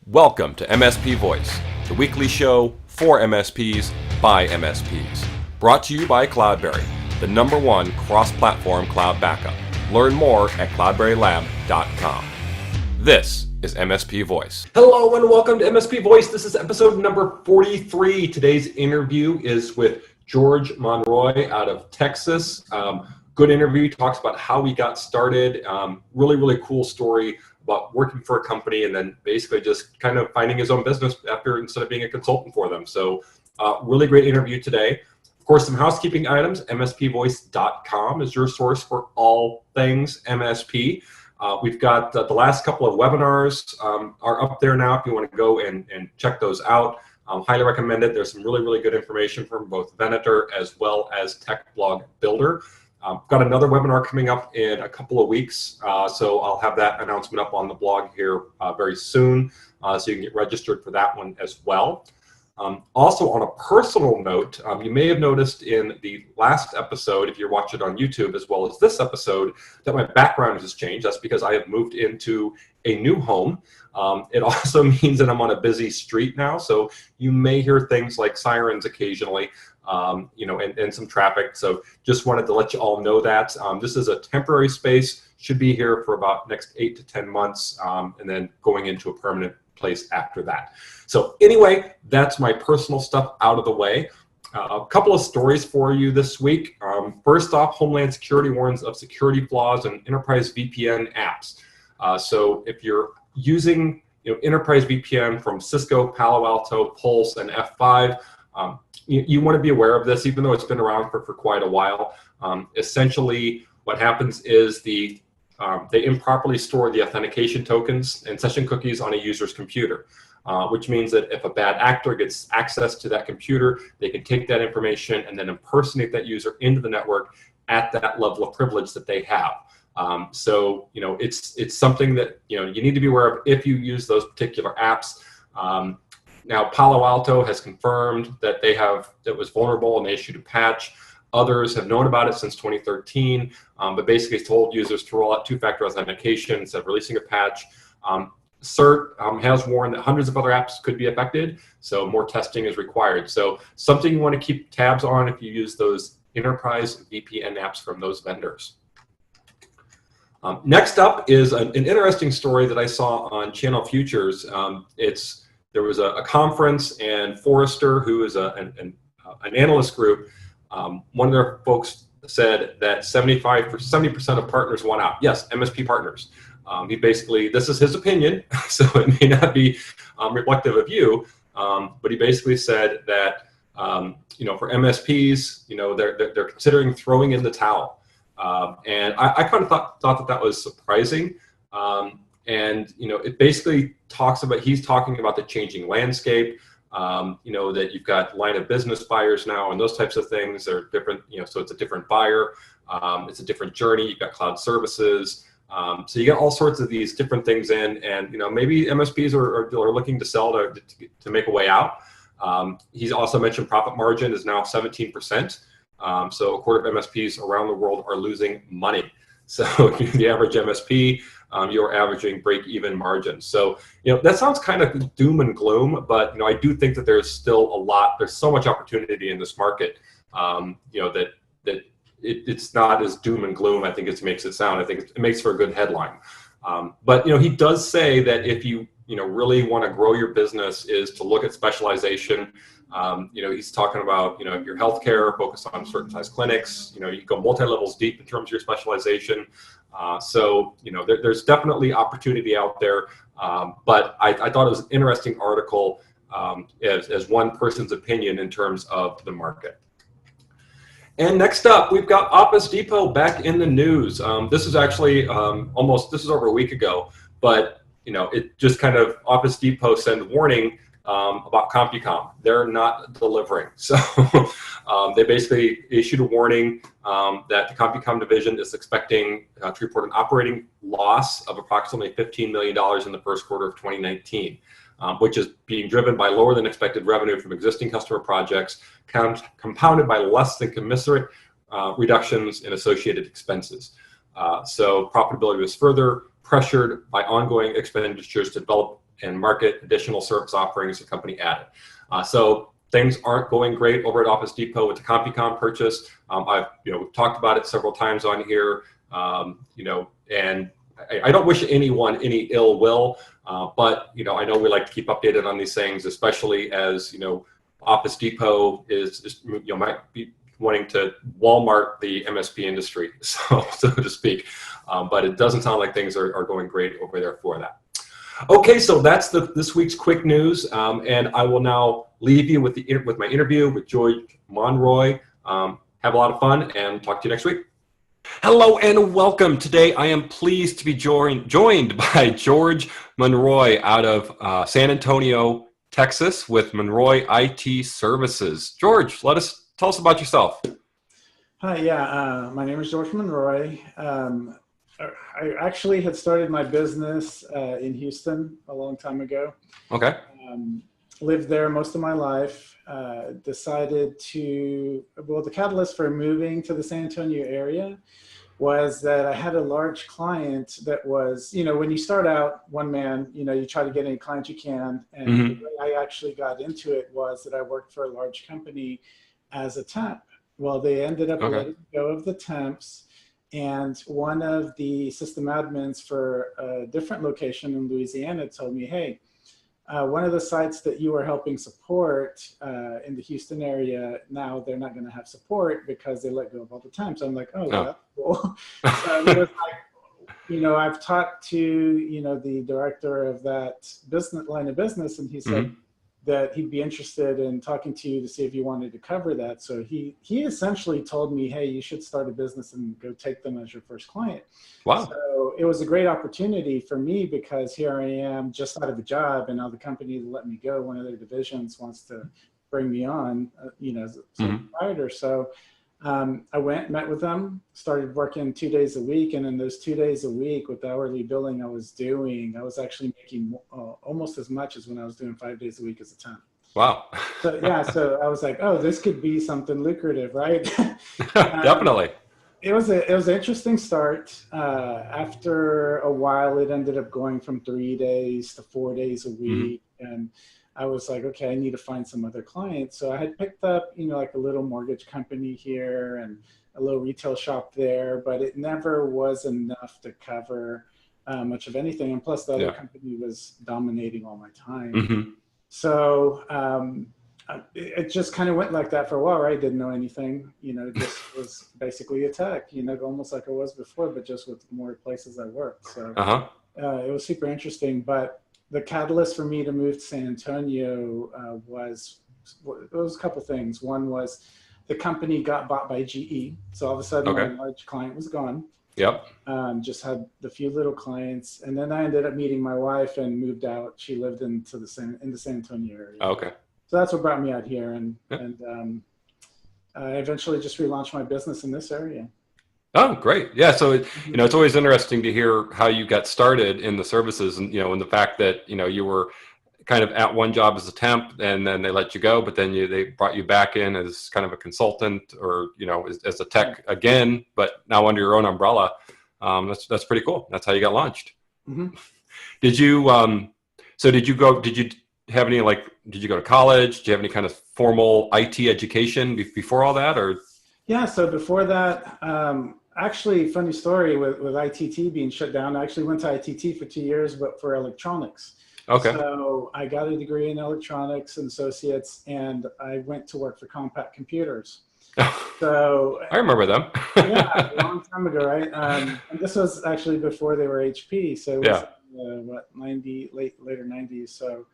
Welcome to MSP Voice, the weekly show for MSPs by MSPs. Brought to you by Cloudberry, the #1 cross-platform cloud backup. Learn more at cloudberrylab.com. This is MSP Voice. Hello and welcome to MSP Voice. This is episode number 43. Today's interview is with George Monroy out of Texas. Good interview. Talks about how he got started. Really cool story about working for a company and then basically just kind of finding his own business instead of being a consultant for them. So really great interview today. Of course, some housekeeping items. MSPvoice.com is your source for all things MSP. We've got the last couple of webinars are up there now if you want to go and check those out. Highly recommend it. There's some really good information from both Venator as well as Tech Blog Builder. Got another webinar coming up in a couple of weeks, so I'll have that announcement up on the blog here very soon, so you can get registered for that one as well. Also, on a personal note, you may have noticed in the last episode, if you're watching it on YouTube as well as this episode, that my background has changed. That's because I have moved into a new home. It also means that I'm on a busy street now, so you may hear things like sirens occasionally, and some traffic. So just wanted to let you all know that. This is a temporary space, should be here for about next 8 to 10 months, and then going into a permanent place after that. So anyway, that's my personal stuff out of the way. A couple of stories for you this week. First off, Homeland Security warns of security flaws in enterprise VPN apps. So if you're using enterprise VPN from Cisco, Palo Alto, Pulse, and F5, you want to be aware of this, even though it's been around for quite a while. Essentially, what happens is they improperly store the authentication tokens and session cookies on a user's computer, which means that if a bad actor gets access to that computer, they can take that information and then impersonate that user into the network at that level of privilege that they have. So it's something that you need to be aware of if you use those particular apps. Now, Palo Alto has confirmed that it was vulnerable and they issued a patch. Others have known about it since 2013, but basically told users to roll out two-factor authentication instead of releasing a patch. CERT has warned that hundreds of other apps could be affected, so more testing is required. So something you want to keep tabs on if you use those enterprise VPN apps from those vendors. Next up is an interesting story that I saw on Channel Futures. There was a conference, and Forrester, who is an analyst group, one of their folks said that 70% of partners want out. Yes, MSP partners. This is his opinion, so it may not be reflective of you, but he basically said that for MSPs, they're considering throwing in the towel, and I kind of thought that was surprising. And it basically he's talking about the changing landscape, that you've got line of business buyers now and those types of things. They're different, so it's a different buyer, it's a different journey. You've got cloud services, so you got all sorts of these different things in, and maybe MSPs are looking to sell to make a way out. He's also mentioned profit margin is now 17%, so a quarter of MSPs around the world are losing money. So the average MSP, you're averaging break-even margins. So that sounds kind of doom and gloom, but I do think that there's still there's so much opportunity in this market, that it's not as doom and gloom I think it makes it sound. I think it makes for a good headline. But he does say that if you really want to grow your business is to look at specialization. He's talking about, if you're healthcare, focus on certain size clinics, you can go multi-levels deep in terms of your specialization. So there's definitely opportunity out there. But I thought it was an interesting article as one person's opinion in terms of the market. And next up, we've got Office Depot back in the news. This is actually this is over a week ago, but it just kind of Office Depot sent warning about CompuCom. They're not delivering. So they basically issued a warning that the CompuCom division is expecting to report an operating loss of approximately $15 million in the first quarter of 2019, which is being driven by lower than expected revenue from existing customer projects, compounded by less than commensurate reductions in associated expenses. So profitability was further pressured by ongoing expenditures to develop and market additional service offerings the company added. So things aren't going great over at Office Depot with the CompuCom purchase. We've talked about it several times on here, and I don't wish anyone any ill will, but I know we like to keep updated on these things, especially as Office Depot is might be wanting to Walmart the MSP industry, so to speak. But it doesn't sound like things are going great over there for that. Okay, so that's this week's quick news, and I will now leave you with my interview with George Monroy. Have a lot of fun, and talk to you next week. Hello and welcome. Today I am pleased to be joined by George Monroy out of San Antonio, Texas, with Monroy IT Services. George, tell us about yourself. Hi, my name is George Monroy. I actually had started my business in Houston a long time ago. Okay. Lived there most of my life. Decided the catalyst for moving to the San Antonio area was that I had a large client that was, when you start out one man, you try to get any client you can. And the way I actually got into it was that I worked for a large company as a temp. Well, they ended up letting go of the temps. And one of the system admins for a different location in Louisiana told me, hey, one of the sites that you were helping support in the Houston area, now they're not going to have support because they let go of all the temps. I'm like, oh, that's cool. So it was like, I've talked to, the director of that line of business, and he said that he'd be interested in talking to you to see if you wanted to cover that. So he essentially told me, hey, you should start a business and go take them as your first client. Wow. So it was a great opportunity for me because here I am just out of a job, and now the company that let me go, one of their divisions wants to bring me on, as a proprietor. So I went, met with them, started working 2 days a week. And in those 2 days a week with the hourly billing I was doing, I was actually making almost as much as when I was doing 5 days a week as a temp. Wow. So I was like, oh, this could be something lucrative, right? Definitely. It was an interesting start. After a while, it ended up going from 3 days to 4 days a week. And I was like, okay, I need to find some other clients. So I had picked up, like a little mortgage company here and a little retail shop there, but it never was enough to cover much of anything. And plus the other company was dominating all my time. So it just kind of went like that for a while, right? Didn't know anything, just was basically a tech, almost like I was before, but just with more places I worked. So it was super interesting. But the catalyst for me to move to San Antonio was a couple things. One was the company got bought by GE. So all of a sudden my large client was gone. Yep. Just had the few little clients. And then I ended up meeting my wife and moved out. She lived in the San Antonio area. Okay. So that's what brought me out here. And I eventually just relaunched my business in this area. Oh, great. Yeah. So, it's always interesting to hear how you got started in the services and, and the fact that, you were kind of at one job as a temp and then they let you go, but then they brought you back in as kind of a consultant or, as a tech again, but now under your own umbrella. That's pretty cool. That's how you got launched. Did you have any, did you go to college? Did you have any kind of formal IT education before all that, or? Yeah. So before that, actually, funny story with ITT being shut down. I actually went to ITT for 2 years, but for electronics. Okay. So I got a degree in electronics and associates, and I went to work for Compact Computers. So I remember them. Yeah, a long time ago, right? And this was actually before they were HP. So it was later 90s. So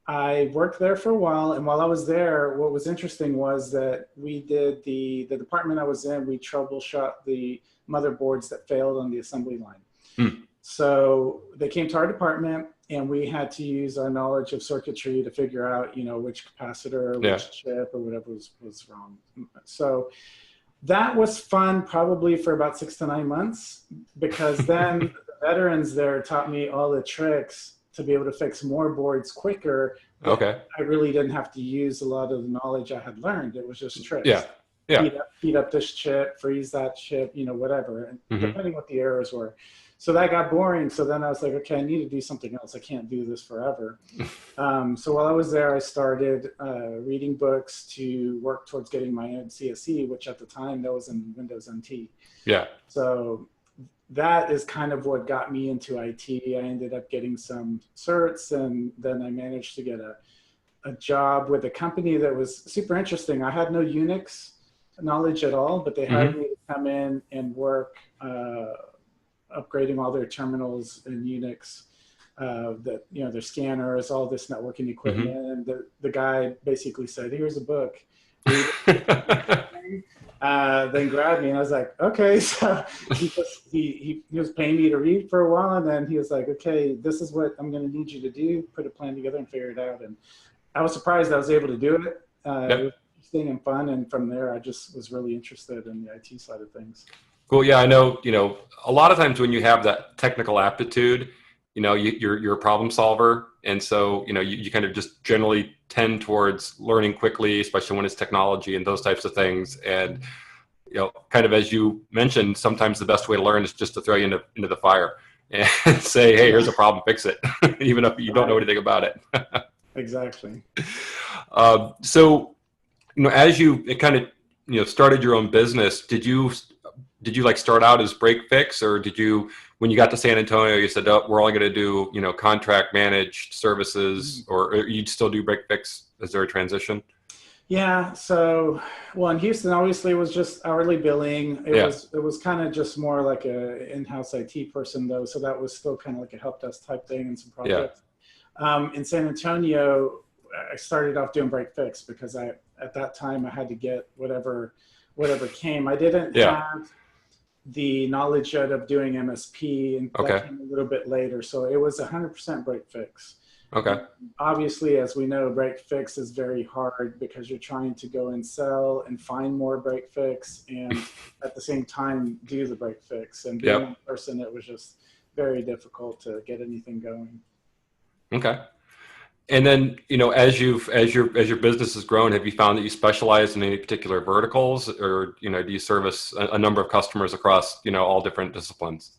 I worked there for a while, and while I was there, what was interesting was that we did the department I was in, we troubleshot the motherboards that failed on the assembly line. So they came to our department, and we had to use our knowledge of circuitry to figure out, which capacitor, which chip, or whatever was wrong. So that was fun, probably for about 6 to 9 months, because then the veterans there taught me all the tricks to be able to fix more boards quicker. Okay. I really didn't have to use a lot of the knowledge I had learned. It was just tricks. Yeah. Heat up this chip, freeze that chip, whatever, and depending what the errors were. So that got boring. So then I was like, okay, I need to do something else. I can't do this forever. So while I was there, I started reading books to work towards getting my own CSE, which at the time that was in Windows NT. Yeah. So that is kind of what got me into IT. I ended up getting some certs, and then I managed to get a job with a company that was super interesting. I had no Unix knowledge at all, but they hired me to come in and work upgrading all their terminals in Unix, that, you know, their scanners, all this networking equipment. And the guy basically said, here's a book. Then grabbed me, and I was like, okay. So he was paying me to read for a while, and then he was like, okay, this is what I'm going to need you to do, put a plan together and figure it out. And I was surprised I was able to do it. It was interesting and fun, and from there I just was really interested in the IT side of things. Cool. Yeah, I know, you know, a lot of times when you have that technical aptitude, you know, you're a problem solver. And so, you know, you kind of just generally tend towards learning quickly, especially when it's technology and those types of things. And, you know, kind of as you mentioned, sometimes the best way to learn is just to throw you into the fire and say, hey, here's a problem, fix it, even if you don't know anything about it. Exactly. So, you know, as you kind of, you know, started your own business, did you like start out as break fix, or did you, when you got to San Antonio, you said, oh, we're only going to do, you know, contract managed services, or you'd still do break fix? Is there a transition? Yeah. So, well, in Houston, obviously it was just hourly billing. It was kind of just more like a in-house IT person though. So that was still kind of like a help desk type thing and some projects. In San Antonio, I started off doing break fix because at that time I had to get whatever came. I didn't have the knowledge yet of doing MSP, and that came a little bit later. So it was 100% break fix. Okay. Obviously, as we know, break fix is very hard because you're trying to go and sell and find more break fix, and at the same time do the break fix. And being in person, it was just very difficult to get anything going. Okay. And then, you know, as your business has grown, have you found that you specialize in any particular verticals, or, you know, do you service a number of customers across, you know, all different disciplines?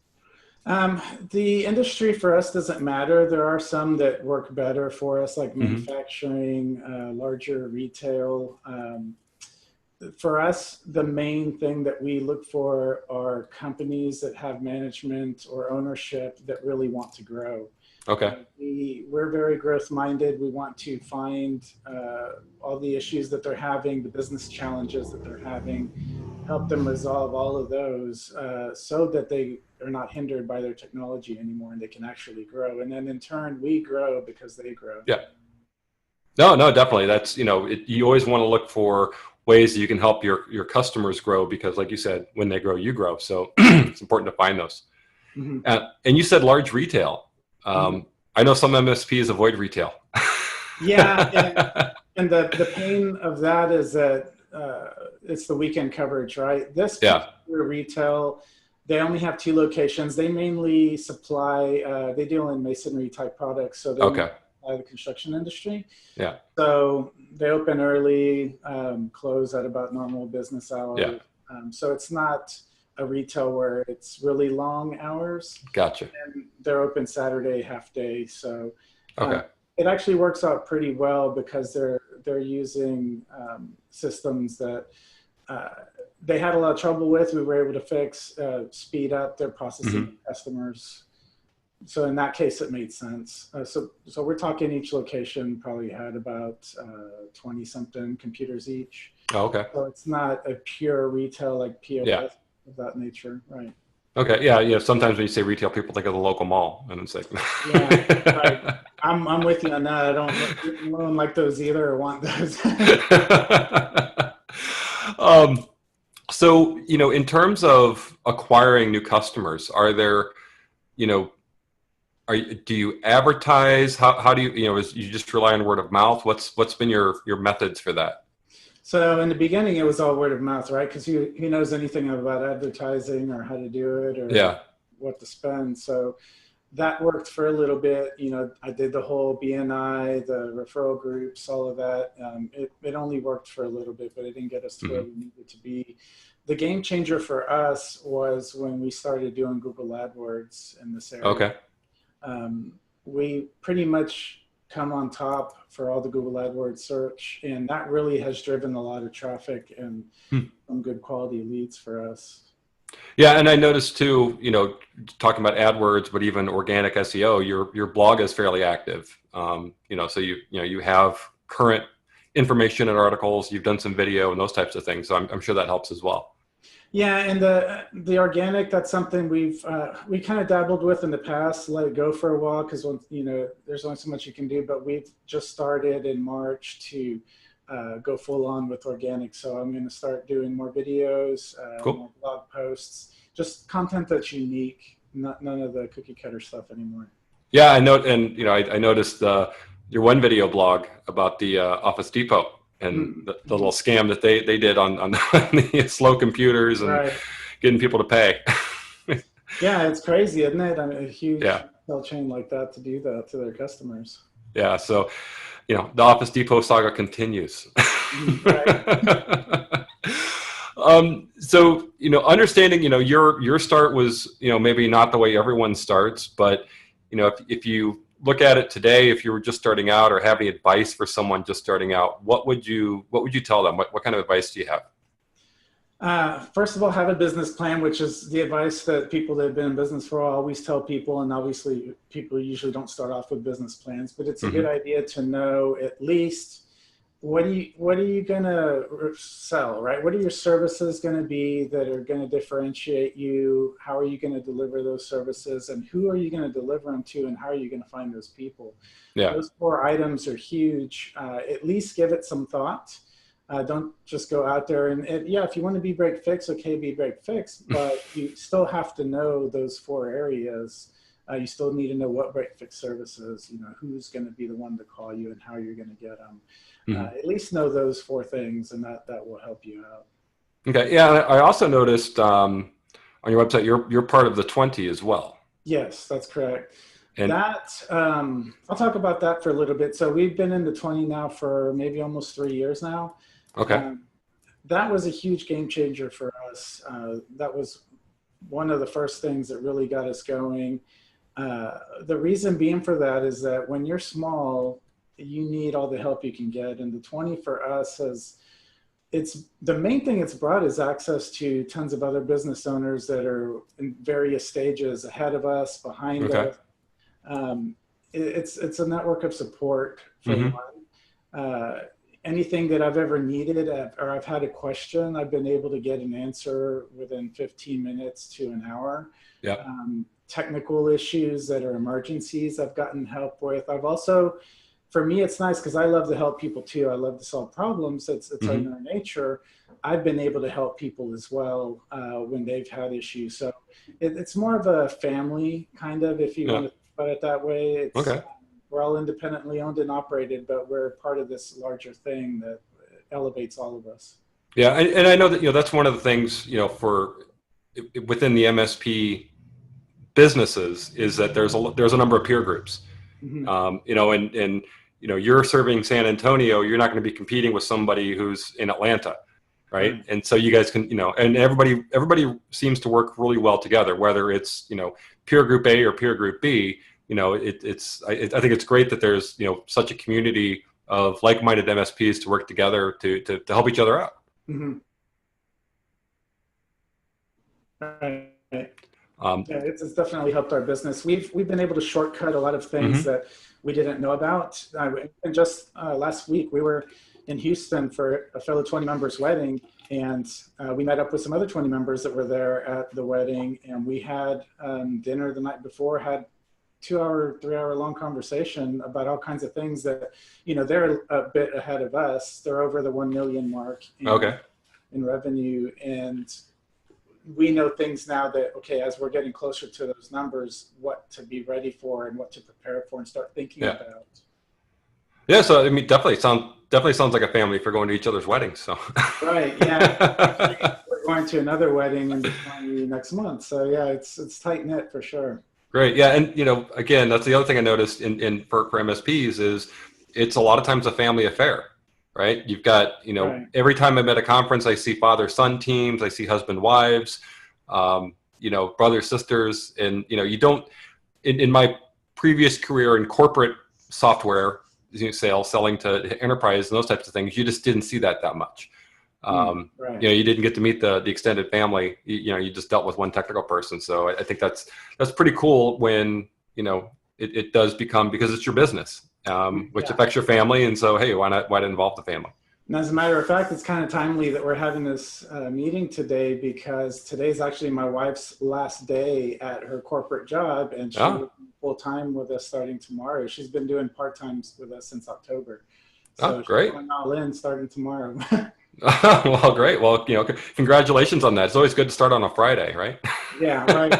The industry for us doesn't matter. There are some that work better for us, like manufacturing, larger retail. For us, the main thing that we look for are companies that have management or ownership that really want to grow. Okay. We're very growth minded. We want to find all the issues that they're having, the business challenges that they're having, help them resolve all of those so that they are not hindered by their technology anymore and they can actually grow. And then in turn, we grow because they grow. Yeah. No, definitely. That's, you know, you always want to look for ways that you can help your customers grow, because like you said, when they grow, you grow. So it's important to find those. And you said large retail. I know some MSPs avoid retail. And the pain of that is that it's the weekend coverage, right? This particular retail, they only have 2 locations. They mainly supply, they deal in masonry type products. So they supply the construction industry. Yeah. So they open early, close at about normal business hours. Yeah. So it's not a retail where it's really long hours. Gotcha. And they're open Saturday half day. So it actually works out pretty well because they're using systems that they had a lot of trouble with. We were able to fix, speed up their processing customers. So in that case, it made sense. So we're talking each location probably had about 20 something computers each. Oh, okay. So it's not a pure retail like POS of that nature, right? Okay, yeah. Sometimes when you say retail, people think of the local mall, and it's like, right. I'm with you on that. I don't like those either, or want those. So, you know, in terms of acquiring new customers, are there, you know, do you advertise? How do you, you know, you just rely on word of mouth? What's been your methods for that? So in the beginning, it was all word of mouth, right? Because who knows anything about advertising or how to do it or what to spend. So that worked for a little bit. You know, I did the whole BNI, the referral groups, all of that. It only worked for a little bit, but it didn't get us to where we needed to be. The game changer for us was when we started doing Google AdWords in this area. Okay. We pretty much come on top for all the Google AdWords search, and that really has driven a lot of traffic and some good quality leads for us. Yeah, and I noticed too, talking about AdWords, but even organic SEO, your blog is fairly active. So you have current information and articles. You've done some video and those types of things. So I'm sure that helps as well. Yeah, and the organic, that's something we kind of dabbled with in the past, let it go for a while because there's only so much you can do. But we've just started in March to go full on with organic. So I'm going to start doing more videos, Cool. more blog posts, just content that's unique, none of the cookie cutter stuff anymore. Yeah, I noticed your one video blog about the Office Depot and the little scam that they did on the slow computers and getting people to pay. Yeah, it's crazy, isn't it? I mean, a huge sell chain like that to do that to their customers. Yeah, so the Office Depot saga continues. So understanding your start was maybe not the way everyone starts, but if you look at it today, if you were just starting out or have any advice for someone just starting out, what would you tell them? What kind of advice do you have? First of all, have a business plan, which is the advice that people that have been in business for a while always tell people. And obviously people usually don't start off with business plans, but it's a good idea to know at least what are you going to sell, right? What are your services going to be that are going to differentiate you? How are you going to deliver those services, and who are you going to deliver them to, and how are you going to find those people? Yeah. Those 4 items are huge. At least give it some thought. Don't just go out there and if you want to be break fix, okay, be break fix, but you still have to know those 4 areas. You still need to know what break fix services, who's going to be the one to call you and how you're going to get them. At least know those 4 things, and that will help you out. Okay. Yeah. I also noticed on your website, you're part of the 20 as well. Yes, that's correct. And that I'll talk about that for a little bit. So we've been in the 20 now for maybe almost 3 years now. Okay. That was a huge game changer for us. That was one of the first things that really got us going. The reason being for that is that when you're small, you need all the help you can get. And the 20 for us it's the main thing it's brought is access to tons of other business owners that are in various stages ahead of us, behind us. It's a network of support for one. Anything that I've ever needed or I've had a question, I've been able to get an answer within 15 minutes to an hour. Yeah. Technical issues that are emergencies, I've gotten help with. I've also, for me, it's nice because I love to help people too. I love to solve problems. It's in our nature. I've been able to help people as well when they've had issues. So it's more of a family kind of, if you want to put it that way. We're all independently owned and operated, but we're part of this larger thing that elevates all of us. Yeah, and I know that that's one of the things for within the MSP businesses is that there's a number of peer groups. And you're serving San Antonio, you're not going to be competing with somebody who's in Atlanta, right? And so you guys can and everybody seems to work really well together, whether it's peer group A or peer group B. I think it's great that there's such a community of like-minded MSPs to work together to help each other out. Right. It's definitely helped our business. We've been able to shortcut a lot of things that we didn't know about. And just last week we were in Houston for a fellow 20 members wedding, and we met up with some other 20 members that were there at the wedding, and we had dinner the night before, had 2-hour, 3-hour long conversation about all kinds of things that, they're a bit ahead of us. They're over the 1 million mark in revenue. And we know things now that, as we're getting closer to those numbers, what to be ready for and what to prepare for and start thinking about. Yeah. So, definitely sounds like a family for going to each other's weddings. So. Right. Yeah. We're going to another wedding in next month. So yeah, it's tight knit for sure. Great. Yeah. And, again, that's the other thing I noticed for MSPs is it's a lot of times a family affair. right? You've got, Right. every time I'm at a conference, I see father-son teams, I see husband-wives, brothers, sisters, and, you don't, in my previous career in corporate software sales, selling to enterprise and those types of things, you just didn't see that much. Right. You didn't get to meet the extended family. You just dealt with one technical person. So I think that's pretty cool when, it does become, because it's your business, which affects your family. And so, hey, why not involve the family? And as a matter of fact, it's kind of timely that we're having this meeting today, because today's actually my wife's last day at her corporate job, and she's full time with us starting tomorrow. She's been doing part-times with us since October. So great. she's going all in starting tomorrow. Well, great. Well, congratulations on that. It's always good to start on a Friday, right? Yeah, right.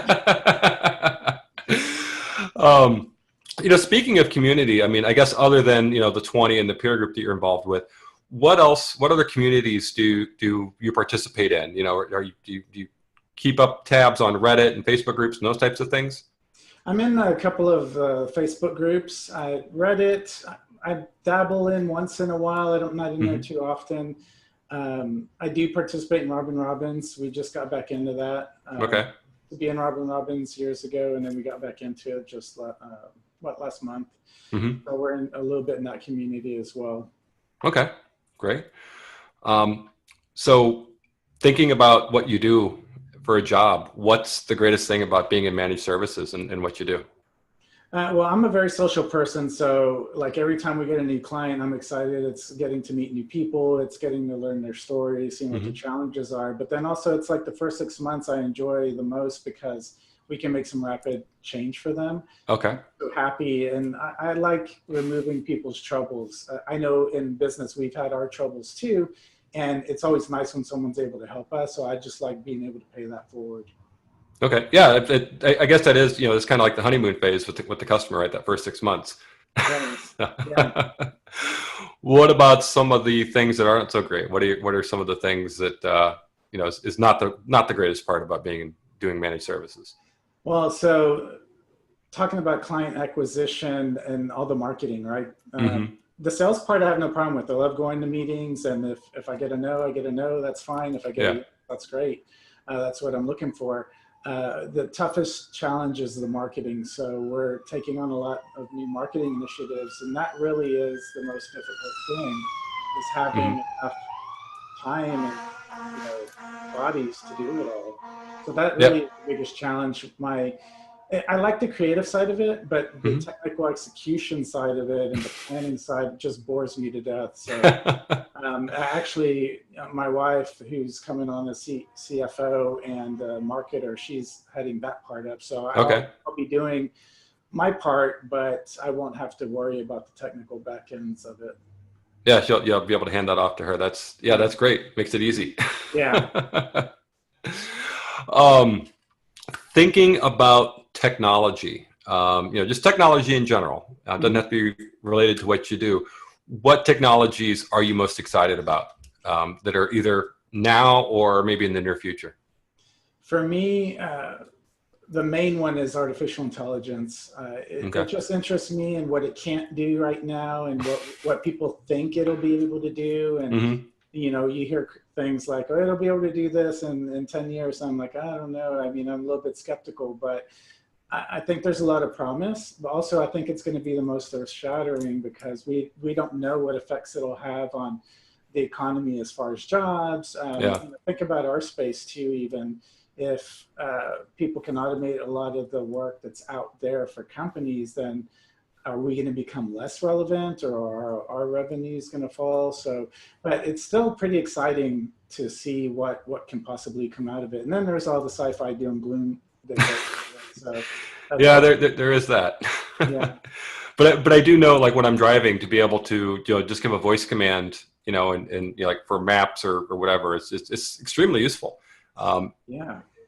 Speaking of community, I mean, I guess other than, the 20 and the peer group that you're involved with, what other communities do you participate in? Do you keep up tabs on Reddit and Facebook groups and those types of things? I'm in a couple of Facebook groups. Reddit, I dabble in once in a while. I'm not in there too often. I do participate in Robin Robbins. We just got back into that. To be in Robin Robbins years ago, and then we got back into it just last month. So we're in a little bit in that community as well. Okay, great. So thinking about what you do for a job, what's the greatest thing about being in managed services and what you do? Well, I'm a very social person. So like every time we get a new client, I'm excited. It's getting to meet new people. It's getting to learn their stories, seeing what the challenges are. But then also it's like the first 6 months I enjoy the most, because we can make some rapid change for them. Okay. So happy. And I like removing people's troubles. I know in business, we've had our troubles too. And it's always nice when someone's able to help us. So I just like being able to pay that forward. Okay. Yeah. I guess that is, it's kind of like the honeymoon phase with the customer, right? That first 6 months. Yes. Yeah. What about some of the things that aren't so great? What are some of the things that, is not the greatest part about doing managed services? Well, so talking about client acquisition and all the marketing, right? The sales part I have no problem with. I love going to meetings, and if I get a no, I get a no. That's fine. If I get a yes, that's great. That's what I'm looking for. The toughest challenge is the marketing. So we're taking on a lot of new marketing initiatives, and that really is the most difficult thing, is having enough time and bodies to do it all. So that really is the biggest challenge. I like the creative side of it, but the technical execution side of it and the planning side just bores me to death. So actually, my wife, who's coming on as CFO and marketer, she's heading that part up. So I'll be doing my part, but I won't have to worry about the technical back ends of it. Yeah, you'll be able to hand that off to her. That's great. Makes it easy. Yeah. Thinking about technology, just technology in general, doesn't have to be related to what you do. What technologies are you most excited about that are either now or maybe in the near future? For me, the main one is artificial intelligence. It just interests me in what it can't do right now, and what people think it'll be able to do. And you hear things like, oh, it'll be able to do this in 10 years. I'm like, I don't know. I mean, I'm a little bit skeptical, but I think there's a lot of promise. But also, I think it's going to be the most earth-shattering, because we don't know what effects it'll have on the economy as far as jobs. Think about our space too. Even if people can automate a lot of the work that's out there for companies, then are we going to become less relevant, or are our revenues going to fall? So, but it's still pretty exciting to see what can possibly come out of it. And then there's all the sci-fi doom and gloom. So there is that. Yeah. But I do know, like when I'm driving, to be able to just give a voice command, and like for maps or whatever, it's extremely useful. And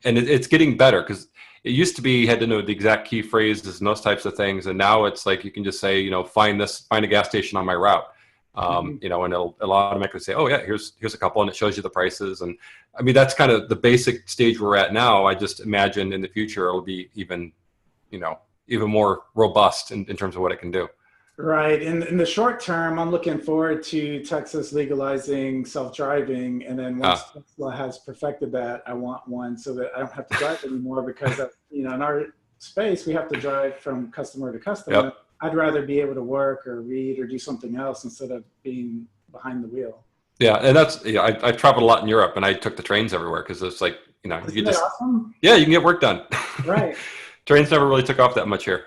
it's getting better, because it used to be you had to know the exact key phrases and those types of things, and now it's like you can just say, find a gas station on my route, and it'll automatically say, oh yeah, here's a couple, and it shows you the prices. And I mean, that's kind of the basic stage we're at now. I just imagine in the future it'll be even more robust in terms of what it can do. Right. In the short term, I'm looking forward to Texas legalizing self-driving. And then once Tesla has perfected that, I want one so that I don't have to drive anymore because, in our space, we have to drive from customer to customer. Yep. I'd rather be able to work or read or do something else instead of being behind the wheel. Yeah, and that's I traveled a lot in Europe, and I took the trains everywhere because it's like Isn't you that just awesome? you can get work done. Right. Trains never really took off that much here.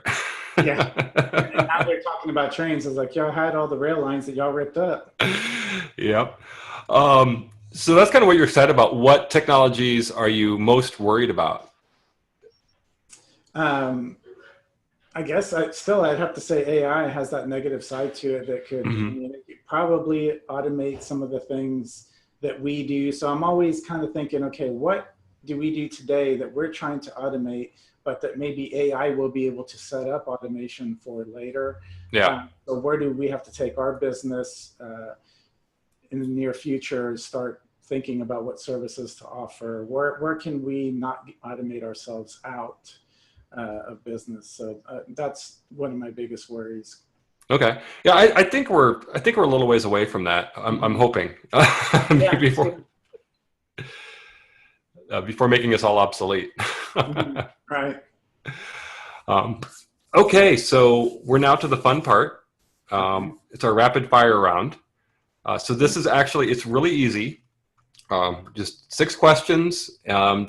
Yeah. And now they're talking about trains. It's like y'all had all the rail lines that y'all ripped up. Yep. So that's kind of what you're excited about. What technologies are you most worried about? I guess I'd have to say AI has that negative side to it that could probably automate some of the things that we do. So I'm always kind of thinking, okay, what do we do today that we're trying to automate, but that maybe AI will be able to set up automation for later? Yeah. So where do we have to take our business in the near future, start thinking about what services to offer? Where can we not automate ourselves out of business? So that's one of my biggest worries. Okay. Yeah, I think we're a little ways away from that. I'm hoping before making us all obsolete. Right. Okay, so we're now to the fun part. It's our rapid fire round. So this is actually, it's really easy. Just 6 questions.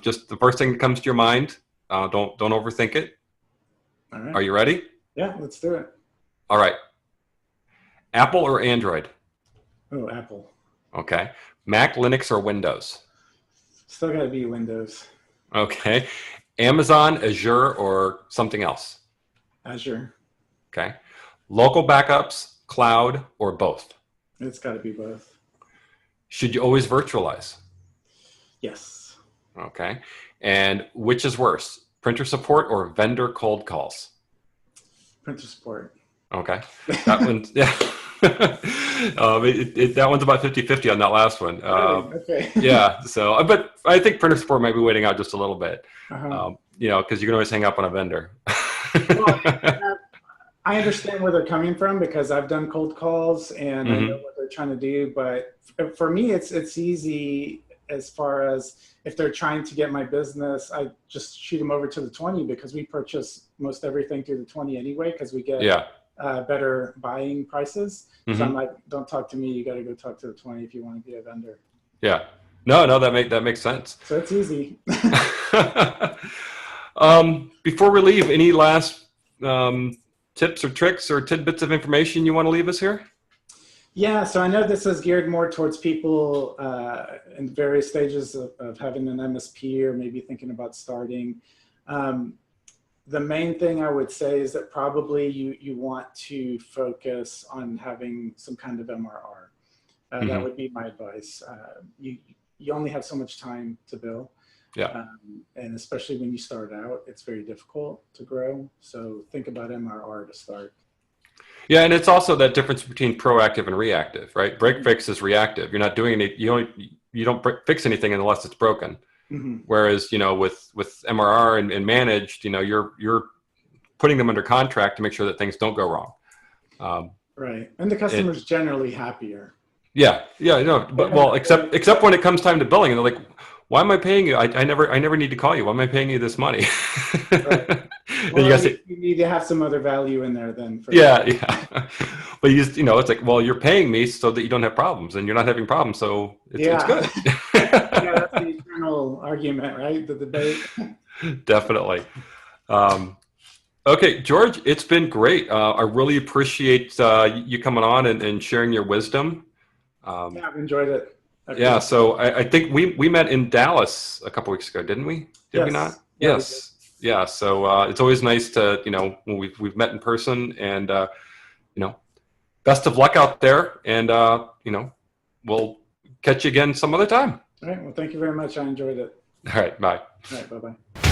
Just the first thing that comes to your mind. Don't overthink it. All right. Are you ready? Yeah, let's do it. All right. Apple or Android? Oh, Apple. Okay. Mac, Linux, or Windows? Still got to be Windows. Okay. Amazon, Azure, or something else? Azure. Okay. Local backups, cloud, or both? It's got to be both. Should you always virtualize? Yes. Okay. And which is worse, printer support or vendor cold calls? Printer support. Okay. That one's, yeah. That one's about 50-50 on that last one. Okay. Yeah. So, but I think printer support might be waiting out just a little bit, Uh-huh. because you can always hang up on a vendor. Well, I understand where they're coming from because I've done cold calls and I know what they're trying to do. But for me, it's easy as far as if they're trying to get my business, I just shoot them over to the 20 because we purchase most everything through the 20 anyway because we get better buying prices. So I'm like, don't talk to me. You got to go talk to the 20 if you want to be a vendor. Yeah. No, that makes sense. So it's easy. Before we leave, any last tips or tricks or tidbits of information you want to leave us here? Yeah, so I know this is geared more towards people in various stages of having an MSP or maybe thinking about starting. The main thing I would say is that probably you want to focus on having some kind of MRR. That would be my advice. You only have so much time to bill. Yeah. And especially when you start out, it's very difficult to grow. So think about MRR to start. Yeah, and it's also that difference between proactive and reactive, right? Break fix is reactive. You're not doing any. You don't fix anything unless it's broken. Whereas with MRR and managed, you're putting them under contract to make sure that things don't go wrong. Right, and the customer's generally happier. Yeah, except when it comes time to billing, and they're like, "Why am I paying you? I never need to call you. Why am I paying you this money?" Right. Well, you need to have some other value in there then. Yeah. But it's like, well, you're paying me so that you don't have problems, and you're not having problems, so it's good. Yeah, that's the eternal argument, right? The debate. Definitely. Okay, George, it's been great. I really appreciate you coming on and sharing your wisdom. Yeah, I've enjoyed it. Yeah, so I think we met in Dallas a couple weeks ago, didn't we? Did we not? Yes. Yeah, so it's always nice to, when we've met in person, and, best of luck out there, and, we'll catch you again some other time. All right, well, thank you very much. I enjoyed it. All right, bye. All right, bye-bye.